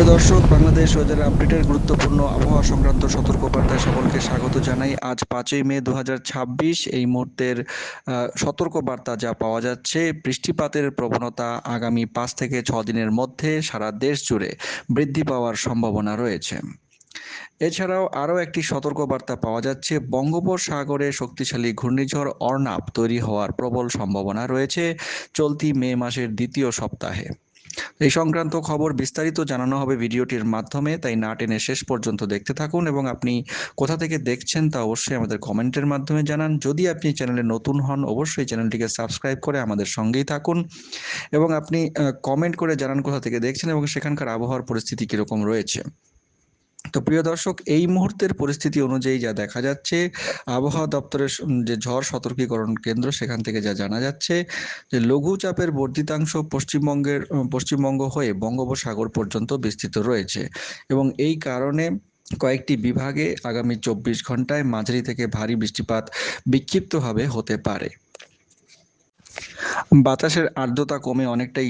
প্রিয় দর্শক, বাংলাদেশ ওয়েদার আপডেটের গুরুত্বপূর্ণ আবহাওয়া সংক্রান্ত সতর্কবার্তায় সকলকে স্বাগত জানাই। আজ 5ই মে 2026 এই মুহূর্তের সতর্কবার্তা যা পাওয়া যাচ্ছে, বৃষ্টিপাতের প্রবণতা আগামী 5 থেকে 6 দিনের মধ্যে সারা দেশ জুড়ে বৃদ্ধি পাওয়ার সম্ভাবনা রয়েছে। এছাড়াও আরও একটি সতর্কবার্তা পাওয়া যাচ্ছে, বঙ্গোপসাগরে শক্তিশালী ঘূর্ণিঝড় অর্নাব তৈরি হওয়ার প্রবল সম্ভাবনা রয়েছে চলতি মে মাসের দ্বিতীয় সপ্তাহে। এই সংক্রান্ত খবর বিস্তারিত জানানো হবে ভিডিওটির মাধ্যমে, তাই না টেনে শেষ পর্যন্ত দেখতে থাকুন এবং আপনি কোথা থেকে দেখছেন তা অবশ্যই আমাদের কমেন্টের মাধ্যমে জানান। যদি আপনি চ্যানেলে নতুন হন, অবশ্যই চ্যানেলটিকে সাবস্ক্রাইব করে আমাদের সঙ্গেই থাকুন এবং আপনি কমেন্ট করে জানান কোথা থেকে দেখছেন এবং সেখানকার আবহাওয়ার পরিস্থিতি কীরকম রয়েছে। তো প্রিয় দর্শক, এই মুহূর্তের পরিস্থিতি অনুযায়ী যা দেখা যাচ্ছে, আবহাওয়া দপ্তরের যে ঝড় সতর্কীকরণ কেন্দ্র সেখান থেকে যা জানা যাচ্ছে যে লঘুচাপের বর্ধিতাংশ পশ্চিমবঙ্গ হয়ে বঙ্গোপসাগর পর্যন্ত বিস্তৃত রয়েছে এবং এই কারণে কয়েকটি বিভাগে আগামী 24 ঘন্টায় মাঝারি থেকে ভারী বৃষ্টিপাত বিক্ষিপ্তভাবে হতে পারে। বাতাসের আর্দ্রতা কমে অনেকটাই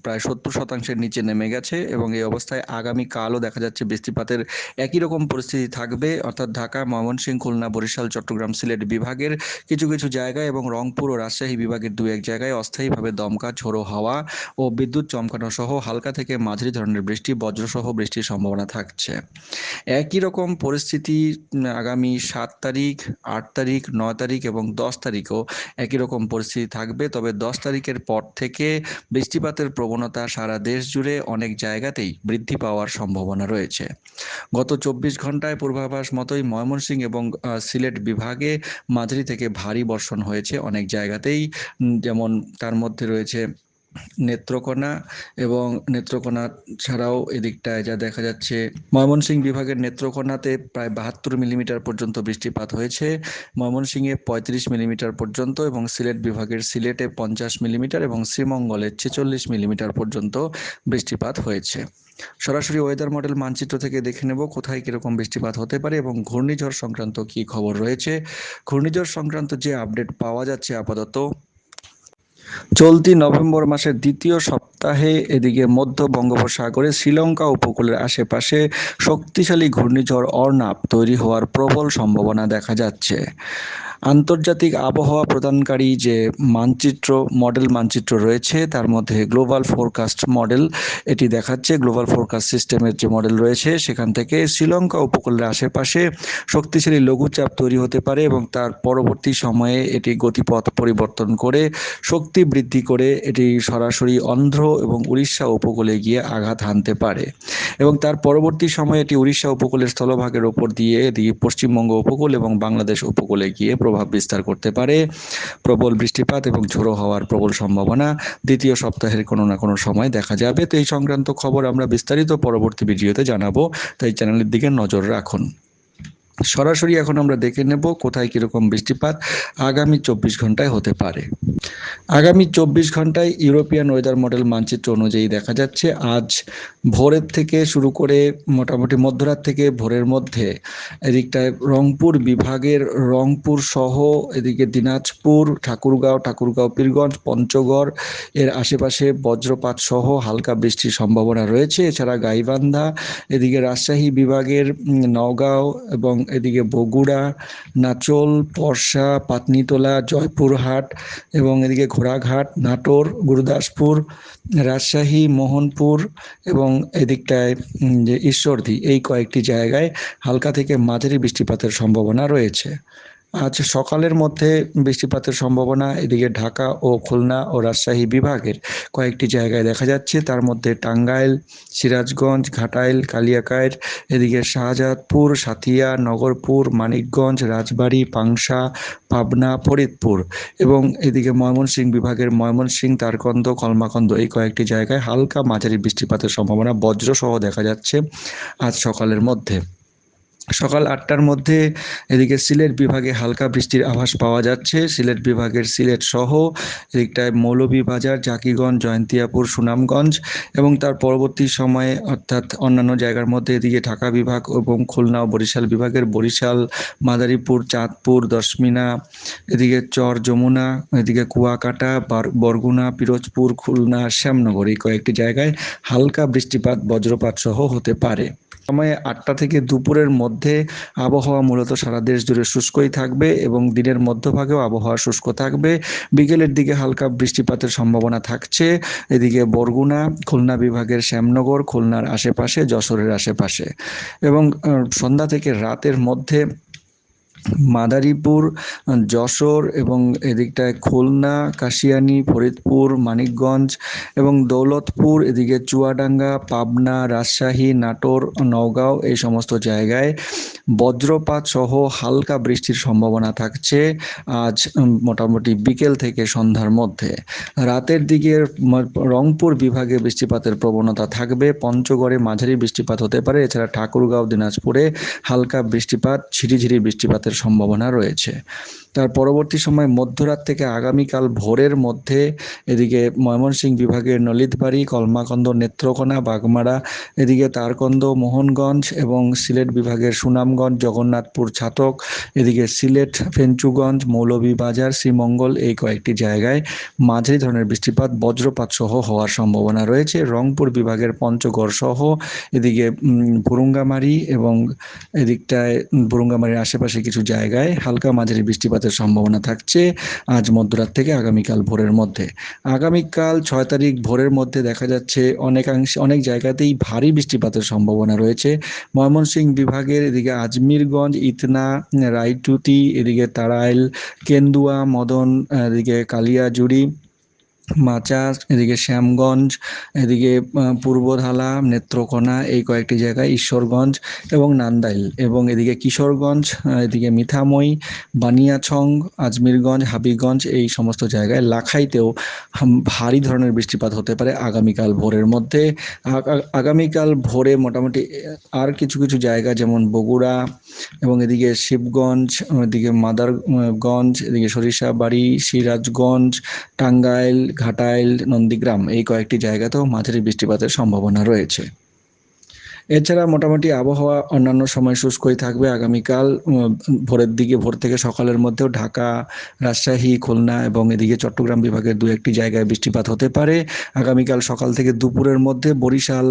প্রায় 70% নিচে নেমে গেছে এবং এই অবস্থায় আগামীকালও দেখা যাচ্ছে বৃষ্টিপাতের একই রকম পরিস্থিতি থাকবে, অর্থাৎ ঢাকা, ময়মনসিংহ, খুলনা, বরিশাল, চট্টগ্রাম, সিলেট বিভাগের কিছু কিছু জায়গায় এবং রংপুর ও রাজশাহী বিভাগের 2-1 জায়গায় অস্থায়ীভাবে দমকা ঝোড়ো হাওয়া ও বিদ্যুৎ চমকানো সহ হালকা থেকে মাঝারি ধরনের বৃষ্টি, বজ্রসহ বৃষ্টির সম্ভাবনা থাকছে। একই রকম পরিস্থিতি আগামী 7 তারিখ, 8 তারিখ, 9 তারিখ এবং 10 তারিখও একই রকম পরিস্থিতি থাকবে। তবে 10 তারিখের পর থেকে বৃষ্টিপাতের প্রবণতা সারা দেশ জুড়ে অনেক জায়গাতেই বৃদ্ধি পাওয়ার সম্ভাবনা রয়েছে। গত 24 ঘন্টায় পূর্বাভাস মতোই ময়মনসিংহ এবং সিলেট বিভাগে মাঝারি থেকে ভারী বর্ষণ হয়েছে অনেক জায়গাতেই, যেমন তার মধ্যে রয়েছে নেত্রকোনা এবং নেত্রকোনা ছাড়াও এদিকটায় যা দেখা যাচ্ছে, ময়মনসিংহ বিভাগের নেত্রকোনাতে প্রায় 72 মিলিমিটার পর্যন্ত বৃষ্টিপাত হয়েছে, ময়মনসিংহে 35 মিলিমিটার পর্যন্ত এবং সিলেট বিভাগের সিলেটে 50 মিলিমিটার এবং শ্রীমঙ্গলে 46 মিলিমিটার পর্যন্ত বৃষ্টিপাত হয়েছে। সরাসরি ওয়েদার মডেল মানচিত্র থেকে দেখে নেব কোথায় কীরকম বৃষ্টিপাত হতে পারে এবং ঘূর্ণিঝড় সংক্রান্ত কী খবর রয়েছে। ঘূর্ণিঝড় সংক্রান্ত যে আপডেট পাওয়া যাচ্ছে আপাতত, চলতি নভেম্বর মাসের দ্বিতীয় সপ্তাহে এদিকে মধ্য বঙ্গোপসাগরে শ্রীলঙ্কা উপকূলের আশেপাশে শক্তিশালী ঘূর্ণিঝড় অর্নাব তৈরি হওয়ার প্রবল সম্ভাবনা দেখা যাচ্ছে। আন্তর্জাতিক আবহাওয়া প্রদানকারী যে মডেল মানচিত্র রয়েছে তার মধ্যে গ্লোবাল ফোরকাস্ট মডেল এটি দেখাচ্ছে, গ্লোবাল ফোরকাস্ট সিস্টেমের যে মডেল রয়েছে সেখান থেকে শ্রীলঙ্কা উপকূলের আশেপাশে শক্তিশালী লঘুচাপ তৈরি হতে পারে এবং তার পরবর্তী সময়ে এটি গতিপথ পরিবর্তন করে শক্তি বৃদ্ধি করে এটি সরাসরি অন্ধ্র এবং উড়িষ্যা উপকূলে গিয়ে আঘাত হানতে পারে এবং তার পরবর্তী সময়ে এটি উড়িষ্যা উপকূলের স্থলভাগের ওপর দিয়ে পশ্চিমবঙ্গ উপকূল এবং বাংলাদেশ উপকূলে গিয়ে প্রভাব বিস্তার করতে পারে। প্রবল বৃষ্টিপাত এবং ঝোড়ো হওয়ার প্রবল সম্ভাবনা দ্বিতীয় সপ্তাহের কোনো না কোনো সময় দেখা যাবে। তো এই সংক্রান্ত খবর আমরা বিস্তারিত পরবর্তী ভিডিওতে জানাবো, তাই চ্যানেলের দিকে নজর রাখুন। সরাসরি এখন আমরা দেখে নেব কোথায় কীরকম বৃষ্টিপাত আগামী 24 ঘন্টায় হতে পারে। আগামী 24 ঘন্টায় ইউরোপিয়ান ওয়েদার মডেল মানচিত্র অনুযায়ী দেখা যাচ্ছে, আজ ভোরের থেকে শুরু করে মোটামুটি মধ্যরাত থেকে ভোরের মধ্যে এদিকটায় রংপুর বিভাগের রংপুর সহ এদিকে দিনাজপুর, ঠাকুরগাঁও, পীরগঞ্জ, পঞ্চগড় এর আশেপাশে বজ্রপাত সহ হালকা বৃষ্টির সম্ভাবনা রয়েছে। এছাড়া গাইবান্ধা, এদিকে রাজশাহী বিভাগের নওগাঁও এবং এদিকে বগুড়া, নাচল, পরশা, পাতনিতলা, জয়পুরহাট এবং এদিকে ঘোড়াঘাট, নাটোর, গুরুদাসপুর, রাজশাহী, মোহনপুর এবং এদিকটায় যে ঈশ্বরদী, এই কয়েকটি জায়গায় হালকা থেকে মাঝারি বৃষ্টিপাতের সম্ভাবনা রয়েছে। আজ সকালের মধ্যে বৃষ্টিপাতের সম্ভাবনা এদিকে ঢাকা ও খুলনা ও রাজশাহী বিভাগের কয়েকটি জায়গায় দেখা যাচ্ছে, তার মধ্যে টাঙ্গাইল, সিরাজগঞ্জ, ঘাটাইল, কালিয়াকৈর, এদিকে শাহজাদপুর, সাথিয়া, নগরপুর, মানিকগঞ্জ, রাজবাড়ী, পাংশা, পাবনা, ফরিদপুর এবং এদিকে ময়মনসিংহ বিভাগের ময়মনসিংহ, তারকন্দ, কলমাকন্দ এই কয়েকটি জায়গায় হালকা মাঝারি বৃষ্টিপাতের সম্ভাবনা বজ্রসহ দেখা যাচ্ছে আজ সকালের মধ্যে। সকাল ৮টার মধ্যে এদিকে সিলেট বিভাগে হালকা বৃষ্টির আভাস পাওয়া যাচ্ছে। সিলেট বিভাগের সিলেট সহ এদিকটায় মৌলভীবাজার, জাকিগঞ্জ, জয়ন্তিয়াপুর, সুনামগঞ্জ এবং তার পরবর্তী সময়ে অর্থাৎ অন্যান্য জায়গার মধ্যে এদিকে ঢাকা বিভাগ এবং খুলনা ও বরিশাল বিভাগের বরিশাল, মাদারীপুর, চাঁদপুর, দশমিনা, এদিকে চর যমুনা, এদিকে কুয়াকাটা, বরগুনা, পিরোজপুর, খুলনা, শ্যামনগর এই কয়েকটি জায়গায় হালকা বৃষ্টিপাত, বজ্রপাত সহ হতে পারে। সময়ে ৮টা থেকে দুপুরের মধ্যে আবহাওয়া মূলত সারা দেশ জুড়ে শুষ্কই থাকবে এবং দিনের মধ্যভাগেও আবহাওয়া শুষ্ক থাকবে। বিকেলের দিকে হালকা বৃষ্টিপাতের সম্ভাবনা থাকছে এদিকে বরগুনা, খুলনা বিভাগের শ্যামনগর, খুলনার আশেপাশে, যশোরের আশেপাশে এবং সন্ধ্যা থেকে রাতের মধ্যে মাদারীপুর, যশোর এবং এদিকটায় খুলনা, কাশিয়ানী, ফরিদপুর, মানিকগঞ্জ এবং দৌলতপুর, এদিকে চুয়াডাঙ্গা, পাবনা, রাজশাহী, নাটোর, নওগাঁও এই সমস্ত জায়গায় বজ্রপাত সহ হালকা বৃষ্টির সম্ভাবনা থাকছে আজ মোটামুটি বিকেল থেকে সন্ধ্যার মধ্যে। রাতের দিকে রংপুর বিভাগে বৃষ্টিপাতের প্রবণতা থাকবে। পঞ্চগড়ে মাঝারি বৃষ্টিপাত হতে পারে। এছাড়া ঠাকুরগাঁও, দিনাজপুরে হালকা বৃষ্টিপাত, ঝিরিঝিরি বৃষ্টিপাতের সম্ভাবনা রয়েছে। তার পরবর্তী সময় মধ্যরাত থেকে আগামীকাল ভোরের মধ্যে এদিকে ময়মনসিংহ বিভাগের নলিতবাড়ি, কলমাকান্দ, নেত্রকোনা, বাগমারা, এদিকে তারকন্দ, মোহনগঞ্জ এবং সিলেট বিভাগের সুনামগঞ্জ, জগন্নাথপুর, ছাতক, এদিকে সিলেট, ফেঞ্চুগঞ্জ, মৌলভীবাজার, শ্রীমঙ্গল এই কয়েকটি জায়গায় মাঝারি ধরনের বৃষ্টিপাত, বজ্রপাত সহ হওয়ার সম্ভাবনা রয়েছে। রংপুর বিভাগের পঞ্চগড় সহ এদিকে বুরুঙ্গামারি এবং এদিকটায় বুরুঙ্গামারির আশেপাশে কিছু জায়গায় হালকা মাঝারি বৃষ্টিপাতের সম্ভাবনা থাকছে আজ মধ্যরাত থেকে আগামীকাল ভোরের মধ্যে। আগামীকাল ৬ তারিখ ভোরের মধ্যে দেখা যাচ্ছে অনেক জায়গাতেই ভারী বৃষ্টিপাতের সম্ভাবনা রয়েছে। ময়মনসিংহ বিভাগের এদিকে আজমিরগঞ্জ, ইতনা, রায়টুটি, এদিকে তাড়াইল, কেন্দুয়া, মদন, এদিকে কালিয়াজুড়ি, মাচার, এদিকে শ্যামগঞ্জ, এদিকে পূর্বঢালা, নেত্রকোনা এই কয়েকটি জায়গায়, ঈশ্বরগঞ্জ এবং নান্দাইল এবং এদিকে কিশোরগঞ্জ, এদিকে মিঠামই, বানিয়াছং, আজমিরগঞ্জ, হাবিগঞ্জ এই সমস্ত জায়গায়, লাখাইতেও ভারী ধরনের বৃষ্টিপাত হতে পারে আগামীকাল ভোরের মধ্যে। আগামীকাল ভোরে মোটামুটি আর কিছু কিছু জায়গা যেমন বগুড়া এবং এদিকে শিবগঞ্জ, এদিকে মাদারগঞ্জ, এদিকে সরিষাবাড়ি, সিরাজগঞ্জ, টাঙ্গাইল, ঘাটাইল, নন্দীগ্রাম এই কয়েকটি জায়গাতেও মাঝারি বৃষ্টিপাতের সম্ভাবনা রয়েছে। এছাড়া মোটামুটি আবহাওয়া অন্যান্য সময় শুষ্কই থাকবে আগামীকাল ভোরের দিকে, ভোর থেকে সকালের মধ্যেও ঢাকা, রাজশাহী, খুলনা এবং এদিকে চট্টগ্রাম বিভাগের দু একটি জায়গায় বৃষ্টিপাত হতে পারে। আগামীকাল সকাল থেকে দুপুরের মধ্যে বরিশাল,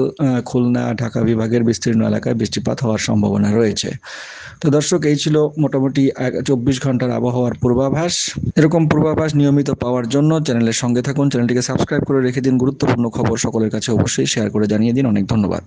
খুলনা, ঢাকা বিভাগের বিস্তীর্ণ এলাকায় বৃষ্টিপাত হওয়ার সম্ভাবনা রয়েছে। তো দর্শক, এই ছিল মোটামুটি ২৪ ঘন্টার আবহাওয়ার পূর্বাভাস। এরকম পূর্বাভাস নিয়মিত পাওয়ার জন্য চ্যানেলের সঙ্গে থাকুন, চ্যানেলটিকে সাবস্ক্রাইব করে রেখে দিন। গুরুত্বপূর্ণ খবর সকলের কাছে অবশ্যই শেয়ার করে জানিয়ে দিন। অনেক ধন্যবাদ।